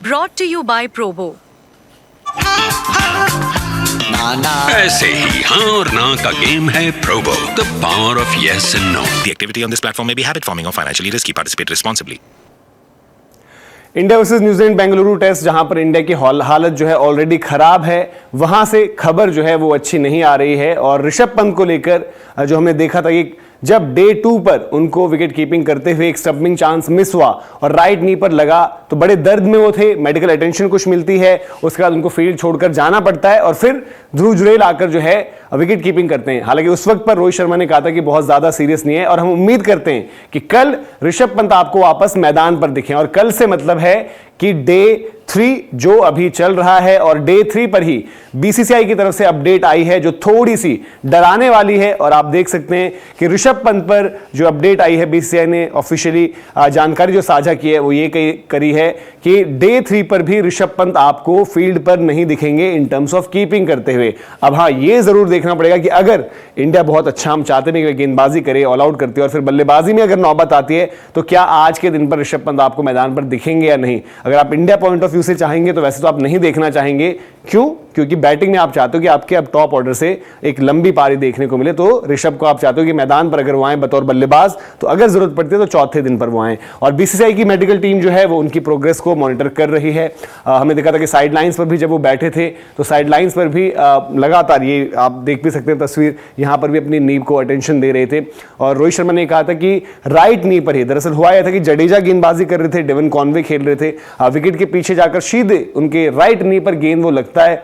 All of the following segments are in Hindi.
Brought to you by Probo. ऐसे ही हाँ और ना का गेम है Probo, the power of yes and no. The activity on this platform may be habit forming or financially risky. Participate responsibly. India versus New Zealand Bengaluru test, जहां पर इंडिया की हालत जो है ऑलरेडी खराब है, वहां से खबर जो है वो अच्छी नहीं आ रही है। और ऋषभ पंत को लेकर जो हमने देखा था कि जब डे 2 पर उनको विकेट कीपिंग करते हुए एक स्टंपिंग चांस मिस हुआ और राइट नी पर लगा तो बड़े दर्द में वो थे, मेडिकल अटेंशन कुछ मिलती है, उसके बाद उनको फील्ड छोड़कर जाना पड़ता है और फिर ध्रुव जुरैल आकर जो है विकेट कीपिंग करते हैं। हालांकि उस वक्त पर रोहित शर्मा ने कहा था कि बहुत ज्यादा सीरियस नहीं है और हम उम्मीद करते हैं कि कल ऋषभ पंत आपको वापस मैदान पर दिखें। और कल से मतलब है कि डे 3 जो अभी चल रहा है और डे 3 पर ही बीसीसीआई की तरफ से अपडेट आई है जो थोड़ी सी डराने वाली है। और आप देख सकते हैं कि ऋषभ पंत पर जो अपडेट आई है, बीसीसीआई ने ऑफिशियली जानकारी जो साझा की है वो ये करी है कि डे 3 पर भी ऋषभ पंत आपको फील्ड पर नहीं दिखेंगे इन टर्म्स ऑफ कीपिंग करते हुए। अब हाँ, ये जरूर देखना पड़ेगा कि अगर इंडिया बहुत अच्छा, हम चाहते नहीं कि गेंदबाजी करे, ऑल आउट करती है और फिर बल्लेबाजी में अगर नौबत आती है तो क्या आज के दिन पर ऋषभ पंत आपको मैदान पर दिखेंगे या नहीं। अगर आप इंडिया पॉइंट ऑफ व्यू से चाहेंगे तो वैसे तो आप नहीं देखना चाहेंगे। क्यों? क्योंकि बैटिंग में आप चाहते हो कि आपके अब टॉप ऑर्डर से एक लंबी पारी देखने को मिले, तो ऋषभ को आप चाहते हो कि मैदान पर अगर वो आए बतौर बल्लेबाज तो अगर जरूरत पड़ती है तो चौथे दिन पर वो आए। और बीसीसीआई की मेडिकल टीम जो है वो उनकी प्रोग्रेस को मॉनिटर कर रही है। हमने देखा था कि साइड लाइंस पर भी जब वो बैठे थे तो साइड लाइंस पर भी लगातार, ये आप देख भी सकते हैं तस्वीर, यहां पर भी अपनी नी को अटेंशन दे रहे थे। और रोहित शर्मा ने कहा था कि राइट नी पर ही दरअसल हुआ यह था कि जडेजा गेंदबाजी कर रहे थे, डेवन कॉनवे खेल रहे थे, विकेट के पीछे जाकर सीधे उनके राइट नी पर गेंद वो लगता है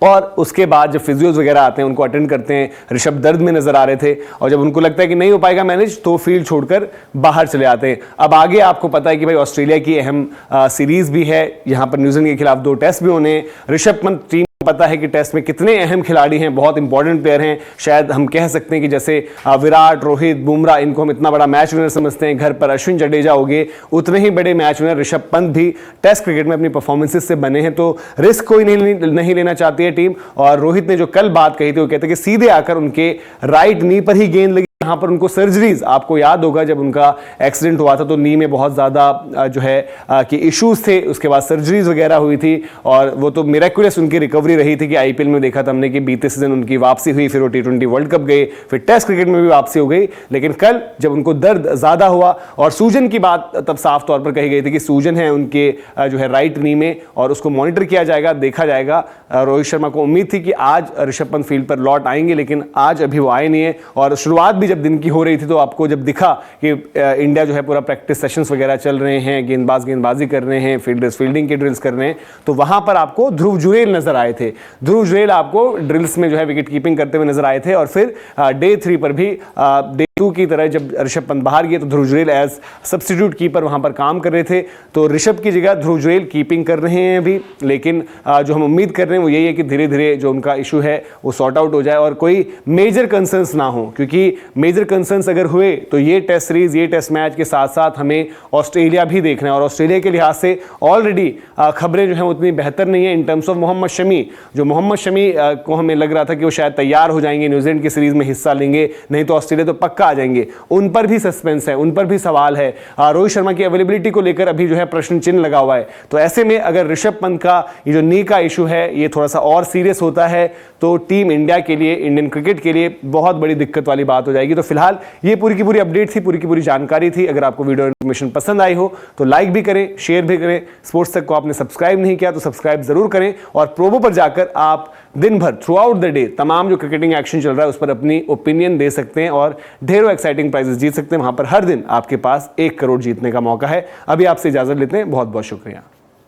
और उसके बाद जब फिजियोज वगैरह आते हैं उनको अटेंड करते हैं, ऋषभ दर्द में नजर आ रहे थे और जब उनको लगता है कि नहीं हो पाएगा मैनेज तो फील्ड छोड़कर बाहर चले आते हैं। अब आगे आपको पता है कि भाई ऑस्ट्रेलिया की अहम सीरीज भी है, यहां पर न्यूजीलैंड के खिलाफ 2 टेस्ट भी होने। ऋषभ पंत टीम पता है कि टेस्ट में कितने अहम खिलाड़ी हैं, बहुत इंपॉर्टेंट प्लेयर हैं। शायद हम कह सकते हैं कि जैसे विराट, रोहित, बुमराह, इनको हम इतना बड़ा मैच विनर समझते हैं, घर पर अश्विन, जडेजा हो गए, उतने ही बड़े मैच विनर ऋषभ पंत भी टेस्ट क्रिकेट में अपनी परफॉर्मेंसेस से बने हैं। तो रिस्क कोई नहीं लेना चाहती है टीम। और रोहित ने जो कल बात कही थी वो कहते हैं कि सीधे आकर उनके राइट नी पर ही गेंद लगी। यहाँ पर उनको सर्जरीज, आपको याद होगा जब उनका एक्सीडेंट हुआ था तो नी में बहुत ज़्यादा जो है कि इश्यूज थे, उसके बाद सर्जरीज वगैरह हुई थी और वो तो मिरेकुलस उनकी रिकवरी रही थी कि आईपीएल में देखा था हमने कि बीते सीजन उनकी वापसी हुई, फिर वो T20 वर्ल्ड कप गए, फिर टेस्ट क्रिकेट में भी वापसी हो गई। लेकिन कल जब उनको दर्द ज़्यादा हुआ और सूजन की बात तब साफ तौर पर कही गई थी कि सूजन है उनके जो है राइट नी में और उसको मॉनिटर किया जाएगा, देखा जाएगा। रोहित शर्मा को उम्मीद थी कि आज ऋषभ पंत फील्ड पर लौट आएंगे, लेकिन आज अभी वो आए नहीं है। और शुरुआत भी जब दिन की हो रही थी तो आपको जब दिखा कि इंडिया जो है पूरा प्रैक्टिस सेशंस वगैरह चल रहे हैं, गेंदबाजी कर रहे हैं, फील्डर्स फील्डिंग के ड्रिल्स कर रहे हैं, तो वहां पर आपको ध्रुव जुरैल नजर आए थे। ध्रुव जुरैल आपको ड्रिल्स में जो है विकेट कीपिंग करते हुए नजर आए थे। और फिर डे 3 पर भी डे 2 की तरह जब ऋषभ पंत बाहर गए तो ध्रुव जुरैल एज सब्स्टिट्यूट कीपर वहां पर काम कर रहे थे। तो ऋषभ की जगह ध्रुव जुरैल कीपिंग कर रहे हैं अभी। लेकिन जो हम उम्मीद कर रहे हैं वो यही है कि धीरे धीरे जो उनका इशू है वो सॉर्ट आउट हो जाए और कोई मेजर कंसर्न्स ना हो, क्योंकि मेजर कंसर्न्स अगर हुए तो ये टेस्ट सीरीज, ये टेस्ट मैच के साथ साथ हमें ऑस्ट्रेलिया भी देखना है। और ऑस्ट्रेलिया के लिहाज से ऑलरेडी खबरें जो हैं उतनी बेहतर नहीं है in terms of Mohammed Shami. जो मोहम्मद शमी को हमें लग रहा था कि वो शायद तैयार हो जाएंगे, न्यूजीलैंड की सीरीज में हिस्सा लेंगे, नहीं तो ऑस्ट्रेलिया तो पक्का आ जाएंगे, उन पर भी सस्पेंस है, उन पर भी सवाल है। रोहित शर्मा की अवेलेबिलिटी को लेकर अभी जो है प्रश्न चिन्ह लगा हुआ है। तो ऐसे में अगर ऋषभ पंत का ये जो नी का इशू है ये थोड़ा सा और सीरियस होता है तो टीम इंडिया के लिए, इंडियन क्रिकेट के लिए बहुत बड़ी दिक्कत वाली बात हो जाएगी। तो फिलहाल ये पूरी की पूरी अपडेट थी, पूरी की पूरी जानकारी थी। अगर आपको वीडियो इन्फॉर्मेशन पसंद आई हो तो लाइक भी करें, शेयर भी करें। स्पोर्ट्स तक को आपने सब्सक्राइब नहीं किया तो सब्सक्राइब जरूर करें। और प्रोबो पर जाकर आप दिन भर थ्रू आउट द डे तमाम जो क्रिकेटिंग एक्शन चल रहा है उस पर अपनी ओपिनियन दे सकते हैं और ढेरों एक्साइटिंग प्राइजेस जीत सकते हैं। वहां पर हर दिन आपके पास 1 करोड़ जीतने का मौका है। अभी आपसे इजाजत लेते हैं, बहुत बहुत शुक्रिया।